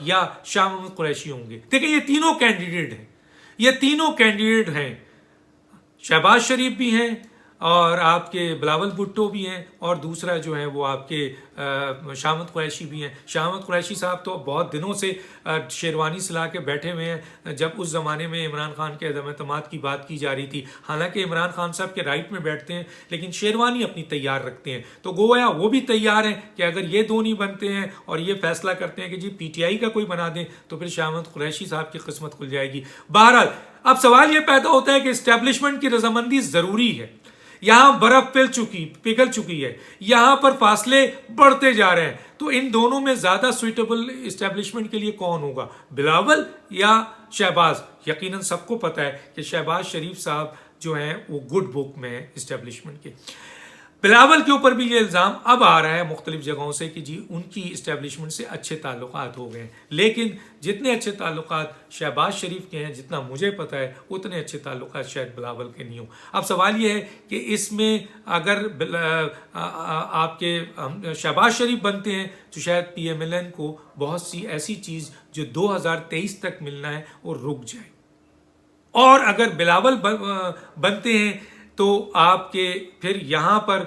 یا شاہ محمود قریشی ہوں گے. دیکھیں یہ تینوں کینڈیڈیٹ ہیں، یہ تینوں کینڈیڈیٹ ہیں. شہباز شریف بھی ہیں اور آپ کے بلاول بھٹو بھی ہیں، اور دوسرا جو ہے وہ آپ کے شاہ محمود قریشی بھی ہیں. شاہ محمود قریشی صاحب تو بہت دنوں سے شیروانی سلا کے بیٹھے ہوئے ہیں. جب اس زمانے میں عمران خان کے عدم اعتماد کی بات کی جا رہی تھی، حالانکہ عمران خان صاحب کے رائٹ میں بیٹھتے ہیں لیکن شیروانی اپنی تیار رکھتے ہیں، تو گویا وہ بھی تیار ہیں کہ اگر یہ دو نہیں بنتے ہیں اور یہ فیصلہ کرتے ہیں کہ جی پی ٹی آئی کا کوئی بنا دیں تو پھر شاہ محمود قریشی صاحب کی قسمت کھل جائے گی. بہرحال اب سوال یہ پیدا ہوتا ہے کہ اسٹیبلشمنٹ کی رضامندی ضروری ہے. یہاں برف پگھل چکی ہے، یہاں پر فاصلے بڑھتے جا رہے ہیں، تو ان دونوں میں زیادہ سویٹیبل اسٹیبلشمنٹ کے لیے کون ہوگا، بلاول یا شہباز؟ یقیناً سب کو پتہ ہے کہ شہباز شریف صاحب جو ہیں وہ گڈ بک میں ہیں اسٹیبلشمنٹ کے. بلاول کے اوپر بھی یہ الزام اب آ رہا ہے مختلف جگہوں سے کہ جی ان کی اسٹیبلشمنٹ سے اچھے تعلقات ہو گئے ہیں، لیکن جتنے اچھے تعلقات شہباز شریف کے ہیں، جتنا مجھے پتہ ہے اتنے اچھے تعلقات شاید بلاول کے نہیں ہوں. اب سوال یہ ہے کہ اس میں اگر آپ کے شہباز شریف بنتے ہیں تو شاید پی ایم ایل این کو بہت سی ایسی چیز جو 2023 تک ملنا ہے وہ رک جائے، اور اگر بلاول بنتے ہیں تو آپ کے پھر یہاں پر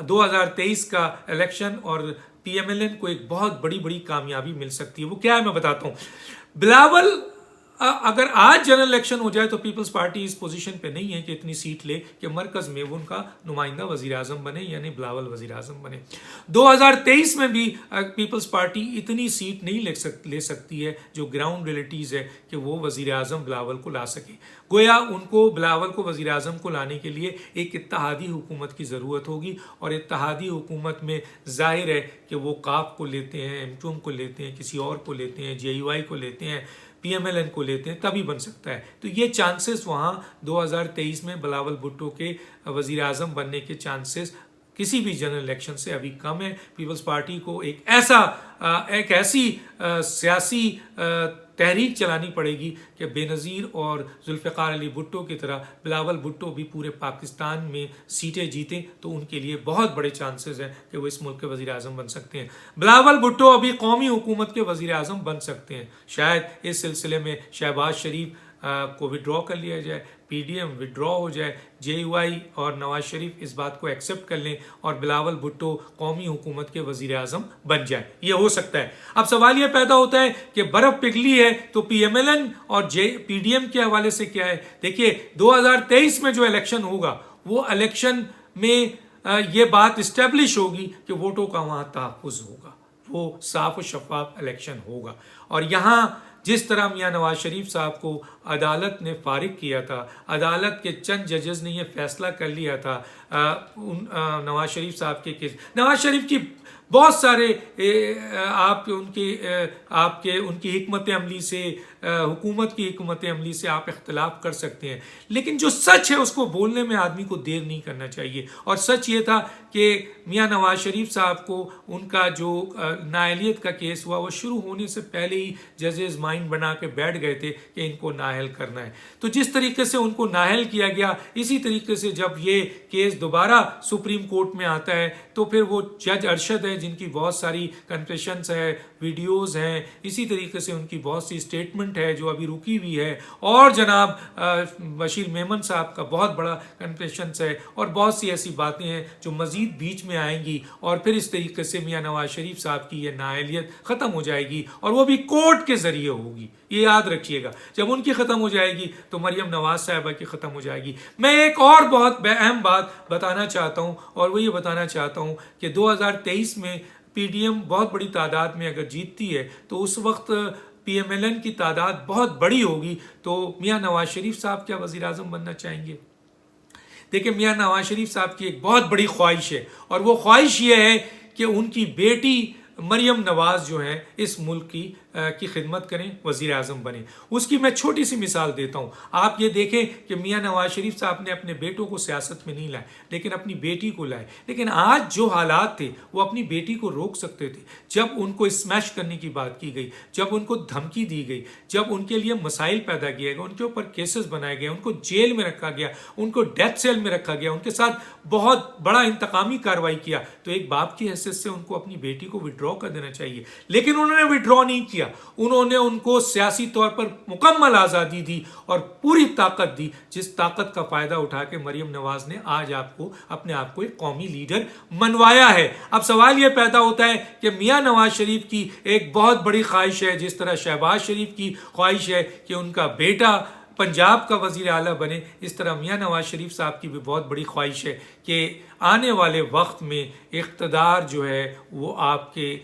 2023 کا الیکشن اور پی ایم ایل این کو ایک بہت بڑی کامیابی مل سکتی ہے. وہ کیا ہے میں بتاتا ہوں. بلاول اگر آج جنرل الیکشن ہو جائے تو پیپلز پارٹی اس پوزیشن پہ نہیں ہے کہ اتنی سیٹ لے کہ مرکز میں وہ ان کا نمائندہ وزیر اعظم بنے، یعنی بلاول وزیر اعظم بنے. 2023 میں بھی پیپلز پارٹی اتنی سیٹ نہیں لے سکتی ہے جو گراؤنڈ ریئلٹیز ہے کہ وہ وزیر اعظم بلاول کو لا سکے. گویا ان کو بلاول کو وزیر اعظم کو لانے کے لیے ایک اتحادی حکومت کی ضرورت ہوگی، اور اتحادی حکومت میں ظاہر ہے کہ وہ کاف کو لیتے ہیں، ایم کیو ایم کو لیتے ہیں، کسی اور کو لیتے ہیں، جے یو آئی کو لیتے ہیں، پی ایم ایل این کو لیتے ہیں، تبھی بن سکتا ہے. تو یہ چانسز وہاں 2023 میں بلاول بھٹو کے وزیر اعظم بننے کے چانسز کسی بھی جنرل الیکشن سے ابھی کم ہے. پیپلز پارٹی کو ایک ایسی سیاسی تحریک چلانی پڑے گی کہ بے نظیر اور ذوالفقار علی بھٹو کی طرح بلاول بھٹو بھی پورے پاکستان میں سیٹیں جیتیں، تو ان کے لیے بہت بڑے چانسز ہیں کہ وہ اس ملک کے وزیر اعظم بن سکتے ہیں. بلاول بھٹو ابھی قومی حکومت کے وزیر اعظم بن سکتے ہیں. شاید اس سلسلے میں شہباز شریف کو وڈرا کر لیا جائے، پی ڈی ایم وڈرا ہو جائے، جے یو آئی اور نواز شریف اس بات کو ایکسیپٹ کر لیں اور بلاول بھٹو قومی حکومت کے وزیر اعظم بن جائے. یہ ہو سکتا ہے. اب سوال یہ پیدا ہوتا ہے کہ برف پگھلی ہے تو پی ایم ایل این اور پی ڈی ایم کے حوالے سے کیا ہے؟ دیکھیے 2023 میں جو الیکشن ہوگا وہ الیکشن میں یہ بات اسٹیبلش ہوگی کہ ووٹوں کا وہاں تحفظ ہوگا، وہ صاف و شفاف الیکشن ہوگا. اور یہاں جس طرح میاں نواز شریف صاحب کو عدالت نے فارغ کیا تھا، عدالت کے چند ججز نے یہ فیصلہ کر لیا تھا نواز شریف صاحب کے کیس، نواز شریف کی بہت سارے ان کی حکمت عملی سے، حکومت کی حکمت عملی سے آپ اختلاف کر سکتے ہیں، لیکن جو سچ ہے اس کو بولنے میں آدمی کو دیر نہیں کرنا چاہیے. اور سچ یہ تھا کہ میاں نواز شریف صاحب کو ان کا جو نااہلیت کا کیس ہوا وہ شروع ہونے سے پہلے ہی ججز مائنڈ بنا کے بیٹھ گئے تھے کہ ان کو نااہل کرنا ہے. تو جس طریقے سے ان کو نااہل کیا گیا، اسی طریقے سے جب یہ کیس دوبارہ سپریم کورٹ میں آتا ہے تو پھر وہ جج ارشد ہے جن کی بہت ساری کنفیشنز ہے، ویڈیوز ہیں، اسی طریقے سے ان کی بہت سی اسٹیٹمنٹ ہے جو ابھی رکی ہوئی ہے، اور جناب بشیر میمن صاحب کا بہت بڑا کنفیشنز ہے، اور بہت سی ایسی باتیں ہیں جو مزید بیچ میں آئیں گی، اور پھر اس طریقے سے میاں نواز شریف صاحب کی یہ نااہلیت ختم ہو جائے گی، اور وہ بھی کورٹ کے ذریعے ہوگی. یہ یاد رکھیے گا، جب ان کی ختم ہو جائے گی تو مریم نواز صاحبہ کی ختم ہو جائے گی. میں ایک اور بہت اہم بات بتانا چاہتا ہوں، اور وہ یہ بتانا چاہتا ہوں کہ 2023 میں پی ڈی ایم بہت بڑی تعداد میں اگر جیتتی ہے تو اس وقت پی ایم ایل این کی تعداد بہت بڑی ہوگی. تو میاں نواز شریف صاحب کیا وزیر اعظم بننا چاہیں گے؟ دیکھیں میاں نواز شریف صاحب کی ایک بہت بڑی خواہش ہے، اور وہ خواہش یہ ہے کہ ان کی بیٹی مریم نواز جو ہیں اس ملک کی کی خدمت کریں, وزیر اعظم بنیں. اس کی میں چھوٹی سی مثال دیتا ہوں. آپ یہ دیکھیں کہ میاں نواز شریف صاحب نے اپنے بیٹوں کو سیاست میں نہیں لائے لیکن اپنی بیٹی کو لائے. لیکن آج جو حالات تھے وہ اپنی بیٹی کو روک سکتے تھے. جب ان کو اسمیش کرنے کی بات کی گئی, جب ان کو دھمکی دی گئی, جب ان کے لیے مسائل پیدا کیے گئے, ان کے اوپر کیسز بنائے گئے, ان کو جیل میں رکھا گیا, ان کو ڈیتھ سیل میں رکھا گیا, ان کے ساتھ بہت بڑا انتقامی کارروائی کیا, تو ایک باپ کی حیثیت سے ان کو اپنی بیٹی کو وڈرا کر دینا چاہیے. لیکن انہوں نے وڈرا نہیں کیا. انہوں نے ان کو سیاسی طور پر مکمل آزادی دی اور پوری طاقت دی, جس طاقت کا فائدہ اٹھا کے مریم نواز نے آج اپنے آپ کو ایک قومی لیڈر منوایا ہے. اب سوال یہ پیدا ہوتا ہے کہ میاں نواز شریف کی ایک بہت بڑی خواہش ہے, جس طرح شہباز شریف کی خواہش ہے کہ ان کا بیٹا پنجاب کا وزیر اعلیٰ بنے, اس طرح میاں نواز شریف صاحب کی بھی بہت بڑی خواہش ہے کہ آنے والے وقت میں اقتدار جو ہے وہ آپ کے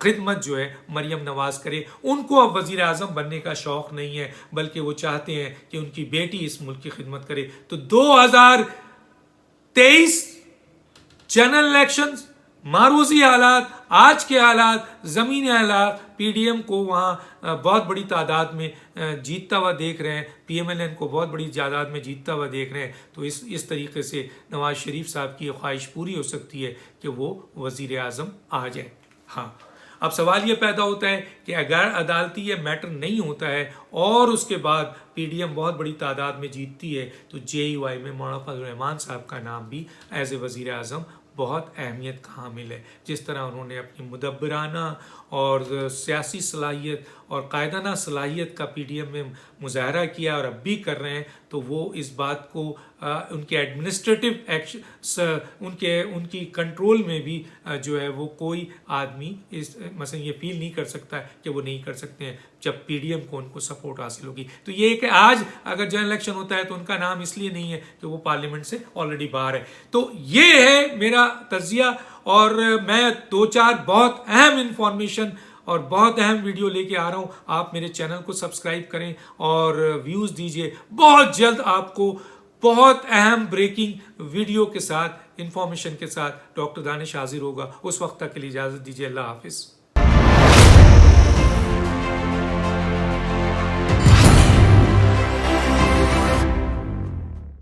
خدمت جو ہے مریم نواز کرے. ان کو اب وزیر اعظم بننے کا شوق نہیں ہے, بلکہ وہ چاہتے ہیں کہ ان کی بیٹی اس ملک کی خدمت کرے. تو 2023 جنرل الیکشنز, معروضی حالات, آج کے حالات, زمینی حالات, پی ڈی ایم کو وہاں بہت بڑی تعداد میں جیتتا ہوا دیکھ رہے ہیں, پی ایم ایل این کو بہت بڑی تعداد میں جیتتا ہوا دیکھ رہے ہیں. تو اس طریقے سے نواز شریف صاحب کی یہ خواہش پوری ہو سکتی ہے کہ وہ وزیر اعظم آ جائے. ہاں, اب سوال یہ پیدا ہوتا ہے کہ اگر عدالتی یہ میٹر نہیں ہوتا ہے اور اس کے بعد پی ڈی ایم بہت بڑی تعداد میں جیتتی ہے, تو جے یو آئی میں مولانا فضل الرحمان صاحب کا نام بھی ایز اے وزیر اعظم بہت اہمیت کا حامل ہے. جس طرح انہوں نے اپنی مدبرانہ اور سیاسی صلاحیت اور قائدانہ صلاحیت کا پی ڈی ایم میں مظاہرہ کیا اور اب بھی کر رہے ہیں, تو وہ اس بات کو ان کے ایڈمنسٹریٹو ایکشن, ان کی کنٹرول میں بھی جو ہے وہ کوئی آدمی مثلا یہ فیل نہیں کر سکتا کہ وہ نہیں کر سکتے ہیں جب پی ڈی ایم کو ان کو سپورٹ حاصل ہوگی. تو یہ کہ آج اگر جنرل الیکشن ہوتا ہے تو ان کا نام اس لیے نہیں ہے کہ وہ پارلیمنٹ سے آلریڈی باہر ہے. تو یہ ہے میرا تجزیہ, اور میں 2-4 بہت اہم انفارمیشن اور بہت اہم ویڈیو لے کے آ رہا ہوں. آپ میرے چینل کو سبسکرائب کریں اور ویوز دیجئے. بہت جلد آپ کو بہت اہم بریکنگ ویڈیو کے ساتھ, انفارمیشن کے ساتھ ڈاکٹر دانش حاضر ہوگا. اس وقت تک کے لیے اجازت دیجیے. اللہ حافظ.